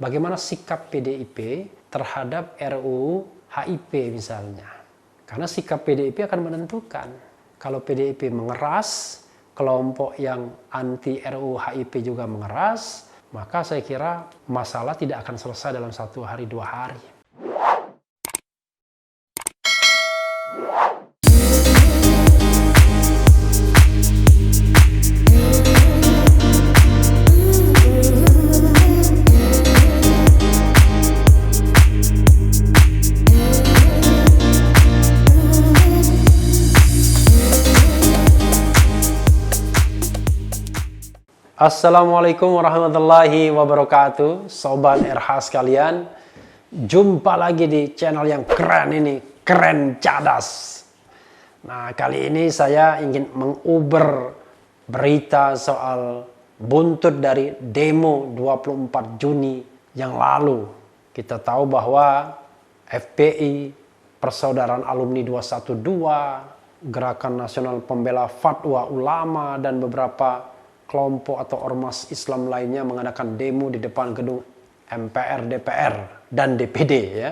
bagaimana sikap PDIP terhadap RUU HIP misalnya. Karena sikap PDIP akan menentukan. Kalau PDIP mengeras, kelompok yang anti RUU HIP juga mengeras, maka saya kira masalah tidak akan selesai dalam 1 hari 2 hari. Assalamualaikum warahmatullahi wabarakatuh, Sobat RH sekalian. Jumpa lagi di channel yang keren ini, Keren Cadas. Nah, kali ini saya ingin menguber berita soal buntut dari demo 24 Juni yang lalu. Kita tahu bahwa FPI, Persaudaraan Alumni 212, Gerakan Nasional Pembela Fatwa Ulama, dan beberapa kelompok atau ormas Islam lainnya mengadakan demo di depan gedung MPR, DPR, dan DPD ya.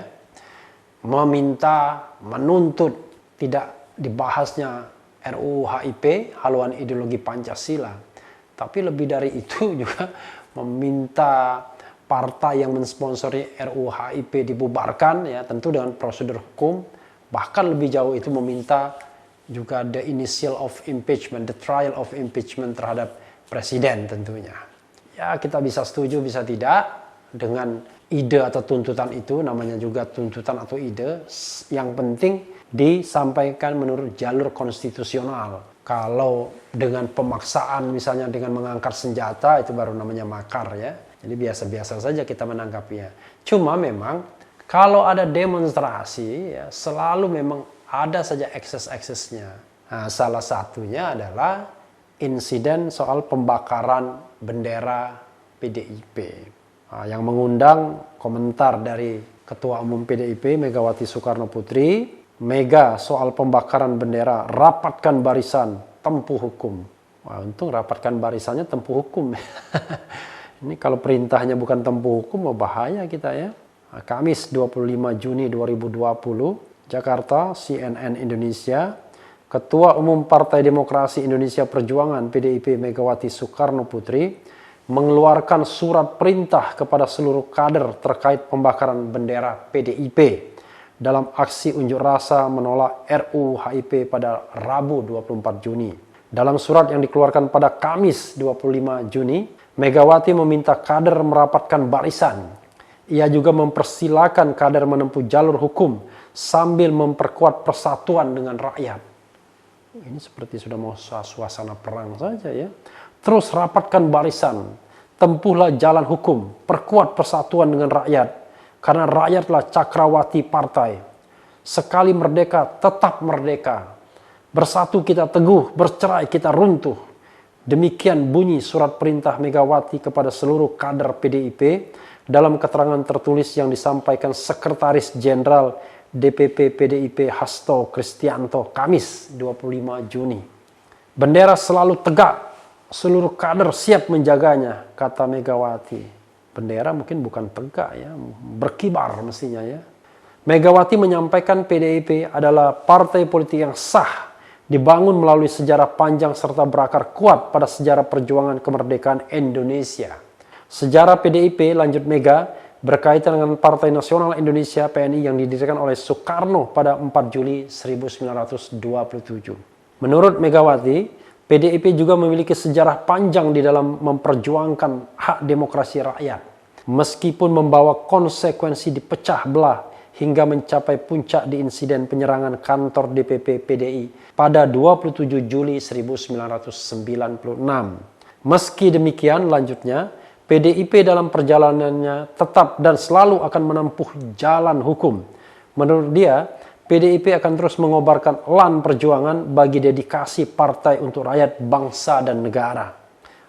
Menuntut tidak dibahasnya RUU HIP, haluan ideologi Pancasila. Tapi lebih dari itu juga meminta partai yang mensponsori RUU HIP dibubarkan ya, tentu dengan prosedur hukum. Bahkan lebih jauh itu meminta juga the initial of impeachment, the trial of impeachment terhadap presiden tentunya. Ya, kita bisa setuju bisa tidak dengan ide atau tuntutan itu, namanya juga tuntutan atau ide. Yang penting disampaikan menurut jalur konstitusional. Kalau dengan pemaksaan misalnya dengan mengangkat senjata, itu baru namanya makar ya. Jadi biasa-biasa saja kita menanggapinya. Cuma memang kalau ada demonstrasi ya, selalu memang ada saja ekses-eksesnya. Nah, salah satunya adalah insiden soal pembakaran bendera PDIP yang mengundang komentar dari Ketua Umum PDIP Megawati Soekarno Putri. Mega soal pembakaran bendera, rapatkan barisan, tempuh hukum. Wah, untung rapatkan barisannya tempuh hukum. Ini kalau perintahnya bukan tempuh hukum, bahaya kita ya. Kamis 25 Juni 2020, Jakarta, CNN Indonesia. Ketua Umum Partai Demokrasi Indonesia Perjuangan PDIP Megawati Soekarno Putri mengeluarkan surat perintah kepada seluruh kader terkait pembakaran bendera PDIP dalam aksi unjuk rasa menolak RUU HIP pada Rabu 24 Juni. Dalam surat yang dikeluarkan pada Kamis 25 Juni, Megawati meminta kader merapatkan barisan. Ia juga mempersilahkan kader menempuh jalur hukum sambil memperkuat persatuan dengan rakyat. Ini seperti sudah mau suasana perang saja ya. Terus rapatkan barisan, tempuhlah jalan hukum, perkuat persatuan dengan rakyat, karena rakyatlah cakrawati partai. Sekali merdeka, tetap merdeka. Bersatu kita teguh, bercerai kita runtuh. Demikian bunyi surat perintah Megawati kepada seluruh kader PDIP dalam keterangan tertulis yang disampaikan Sekretaris Jenderal DPP PDIP Hasto Kristianto Kamis 25 Juni. Bendera selalu tegak, seluruh kader siap menjaganya, kata Megawati. Bendera mungkin bukan tegak ya, berkibar mestinya ya. Megawati menyampaikan PDIP adalah partai politik yang sah, dibangun melalui sejarah panjang serta berakar kuat pada sejarah perjuangan kemerdekaan Indonesia. Sejarah PDIP, lanjut Mega, berkaitan dengan Partai Nasional Indonesia PNI yang didirikan oleh Soekarno pada 4 Juli 1927. Menurut Megawati, PDIP juga memiliki sejarah panjang di dalam memperjuangkan hak demokrasi rakyat, meskipun membawa konsekuensi dipecah belah hingga mencapai puncak di insiden penyerangan kantor DPP PDI pada 27 Juli 1996. Meski demikian, lanjutnya, PDIP dalam perjalanannya tetap dan selalu akan menempuh jalan hukum. Menurut dia, PDIP akan terus mengobarkan elan perjuangan bagi dedikasi partai untuk rakyat, bangsa, dan negara.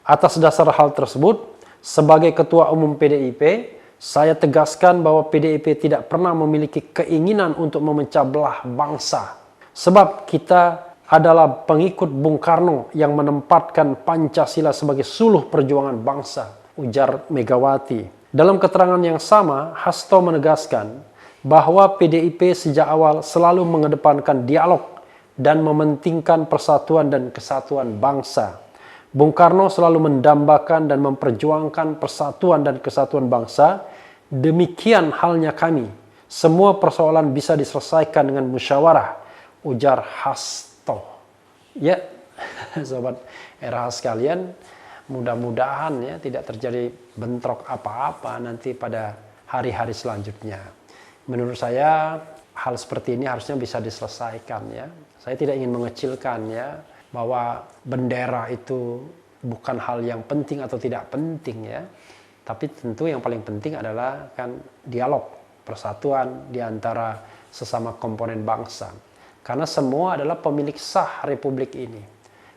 Atas dasar hal tersebut, sebagai Ketua Umum PDIP, saya tegaskan bahwa PDIP tidak pernah memiliki keinginan untuk memecah belah bangsa. Sebab kita adalah pengikut Bung Karno yang menempatkan Pancasila sebagai suluh perjuangan bangsa, ujar Megawati. Dalam keterangan yang sama, Hasto menegaskan bahwa PDIP sejak awal selalu mengedepankan dialog dan mementingkan persatuan dan kesatuan bangsa. Bung Karno selalu mendambakan dan memperjuangkan persatuan dan kesatuan bangsa. Demikian halnya kami. Semua persoalan bisa diselesaikan dengan musyawarah, ujar Hasto. Ya, sobat RH sekalian, mudah-mudahan ya tidak terjadi bentrok apa-apa nanti pada hari-hari selanjutnya. Menurut saya hal seperti ini harusnya bisa diselesaikan ya. Saya tidak ingin mengecilkan ya bahwa bendera itu bukan hal yang penting atau tidak penting ya. Tapi tentu yang paling penting adalah kan dialog, persatuan di antara sesama komponen bangsa. Karena semua adalah pemilik sah republik ini.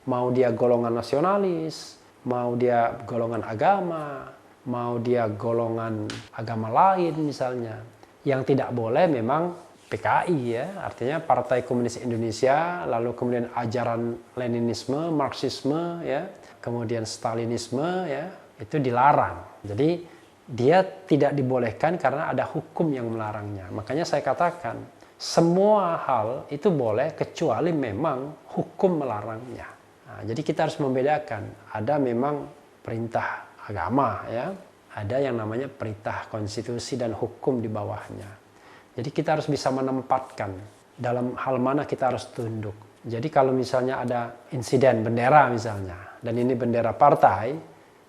Mau dia golongan nasionalis, mau dia golongan agama, mau dia golongan agama lain misalnya. Yang tidak boleh memang PKI ya, artinya Partai Komunis Indonesia, lalu kemudian ajaran Leninisme, Marxisme ya, kemudian Stalinisme ya, itu dilarang. Jadi dia tidak dibolehkan karena ada hukum yang melarangnya. Makanya saya katakan semua hal itu boleh kecuali memang hukum melarangnya. Nah, jadi kita harus membedakan. Ada memang perintah agama ya, ada yang namanya perintah konstitusi dan hukum di bawahnya. Jadi kita harus bisa menempatkan dalam hal mana kita harus tunduk. Jadi kalau misalnya ada insiden bendera misalnya, dan ini bendera partai,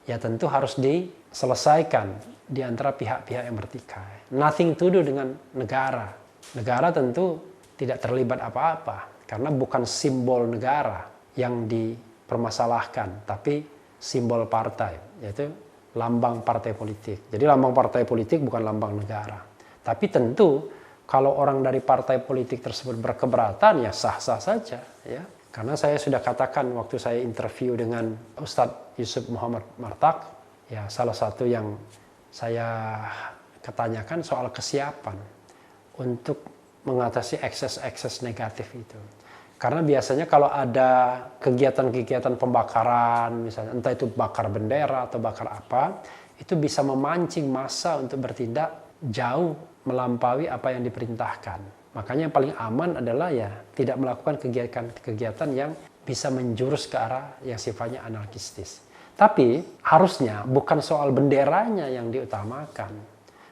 ya tentu harus diselesaikan di antara pihak-pihak yang bertikai. Nothing to do dengan negara. Negara tentu tidak terlibat apa-apa, karena bukan simbol negara yang dipermasalahkan, tapi simbol partai, yaitu lambang partai politik. Jadi lambang partai politik bukan lambang negara. Tapi tentu kalau orang dari partai politik tersebut berkeberatan ya sah-sah saja ya. Karena saya sudah katakan waktu saya interview dengan Ustadz Yusuf Muhammad Martak, ya salah satu yang saya ketanyakan soal kesiapan untuk mengatasi ekses-ekses negatif itu. Karena biasanya kalau ada kegiatan-kegiatan pembakaran, misalnya entah itu bakar bendera atau bakar apa, itu bisa memancing massa untuk bertindak jauh melampaui apa yang diperintahkan. Makanya yang paling aman adalah ya tidak melakukan kegiatan-kegiatan yang bisa menjurus ke arah yang sifatnya anarkistis. Tapi harusnya bukan soal benderanya yang diutamakan.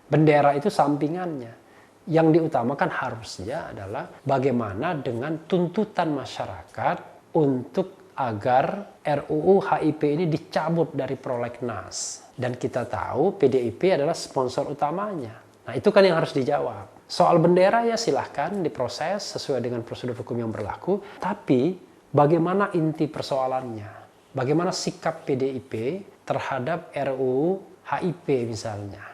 Bendera itu sampingannya. Yang diutamakan harusnya adalah bagaimana dengan tuntutan masyarakat untuk agar RUU HIP ini dicabut dari prolegnas. Dan kita tahu PDIP adalah sponsor utamanya. Nah itu kan yang harus dijawab. Soal bendera ya silahkan diproses sesuai dengan prosedur hukum yang berlaku. Tapi bagaimana inti persoalannya? Bagaimana sikap PDIP terhadap RUU HIP misalnya?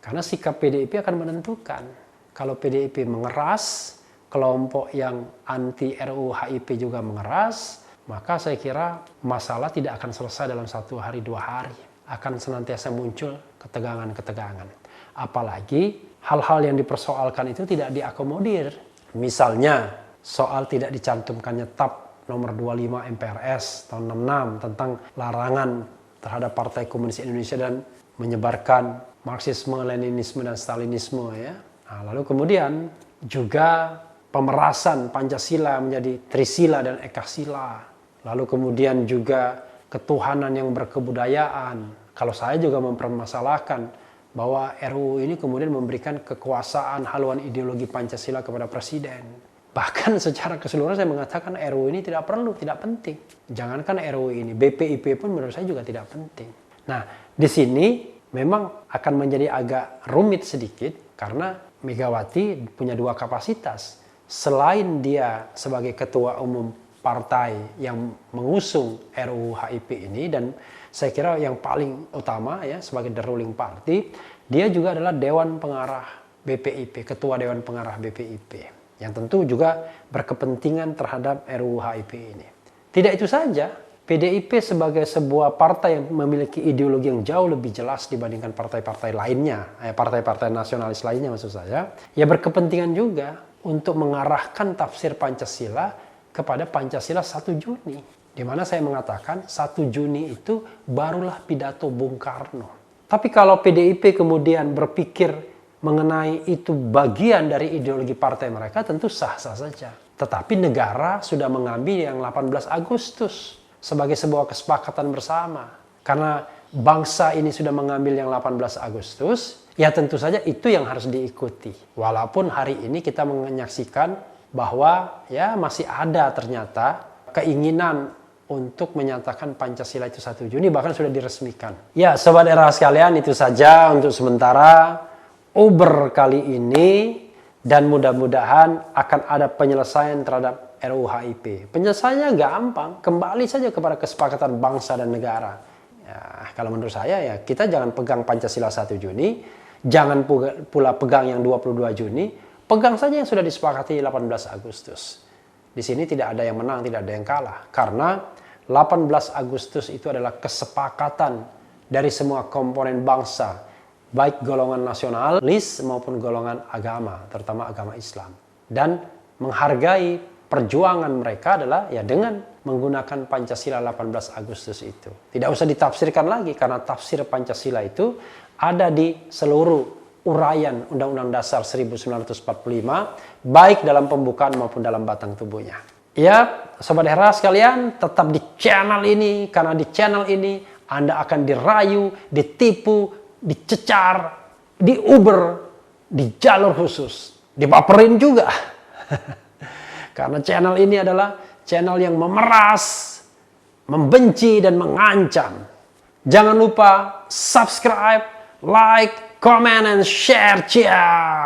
Karena sikap PDIP akan menentukan. Kalau PDIP mengeras, kelompok yang anti RUU HIP juga mengeras, maka saya kira masalah tidak akan selesai dalam 1 hari 2 hari. Akan senantiasa muncul ketegangan-ketegangan. Apalagi hal-hal yang dipersoalkan itu tidak diakomodir. Misalnya soal tidak dicantumkannya TAP nomor 25 MPRS tahun 66 tentang larangan terhadap Partai Komunis Indonesia dan menyebarkan Marxisme, Leninisme, dan Stalinisme ya. Nah, lalu kemudian juga pemerasan Pancasila menjadi Trisila dan Ekasila. Lalu kemudian juga ketuhanan yang berkebudayaan. Kalau saya juga mempermasalahkan bahwa RUU ini kemudian memberikan kekuasaan haluan ideologi Pancasila kepada presiden. Bahkan secara keseluruhan saya mengatakan RUU ini tidak perlu, tidak penting. Jangankan RUU ini, BPIP pun menurut saya juga tidak penting. Nah, di sini memang akan menjadi agak rumit sedikit karena Megawati punya 2 kapasitas. Selain dia sebagai ketua umum partai yang mengusung RUU HIP ini, dan saya kira yang paling utama ya sebagai the ruling party, dia juga adalah Dewan Pengarah BPIP, Ketua Dewan Pengarah BPIP, yang tentu juga berkepentingan terhadap RUU HIP ini. Tidak itu saja, PDIP sebagai sebuah partai yang memiliki ideologi yang jauh lebih jelas dibandingkan partai-partai lainnya, partai-partai nasionalis lainnya maksud saya, ya berkepentingan juga untuk mengarahkan tafsir Pancasila kepada Pancasila 1 Juni. Di mana saya mengatakan 1 Juni itu barulah pidato Bung Karno. Tapi kalau PDIP kemudian berpikir mengenai itu bagian dari ideologi partai mereka, tentu sah-sah saja. Tetapi negara sudah mengambil yang 18 Agustus sebagai sebuah kesepakatan bersama. Karena bangsa ini sudah mengambil yang 18 Agustus, ya tentu saja itu yang harus diikuti. Walaupun hari ini kita menyaksikan bahwa ya masih ada ternyata keinginan untuk menyatakan Pancasila itu 1 Juni, bahkan sudah diresmikan. Ya, Sobat Era sekalian, itu saja untuk sementara Uber kali ini, dan mudah-mudahan akan ada penyelesaian terhadap RUU HIP. Penyelesaiannya gampang, kembali saja kepada kesepakatan bangsa dan negara. Ya, kalau menurut saya ya kita jangan pegang Pancasila 1 Juni, jangan pula pegang yang 22 Juni, pegang saja yang sudah disepakati 18 Agustus. Di sini tidak ada yang menang, tidak ada yang kalah. Karena 18 Agustus itu adalah kesepakatan dari semua komponen bangsa, baik golongan nasionalis maupun golongan agama, terutama agama Islam. Dan menghargai perjuangan mereka adalah ya dengan menggunakan Pancasila 18 Agustus itu. Tidak usah ditafsirkan lagi, karena tafsir Pancasila itu ada di seluruh uraian Undang-Undang Dasar 1945, baik dalam pembukaan maupun dalam batang tubuhnya. Ya, Sobat Hera sekalian, tetap di channel ini, karena di channel ini Anda akan dirayu, ditipu, dicecar, diuber, di jalur khusus, dibaperin juga. Karena channel ini adalah channel yang memeras, membenci, dan mengancam. Jangan lupa subscribe, like, comment, and share. Ciao.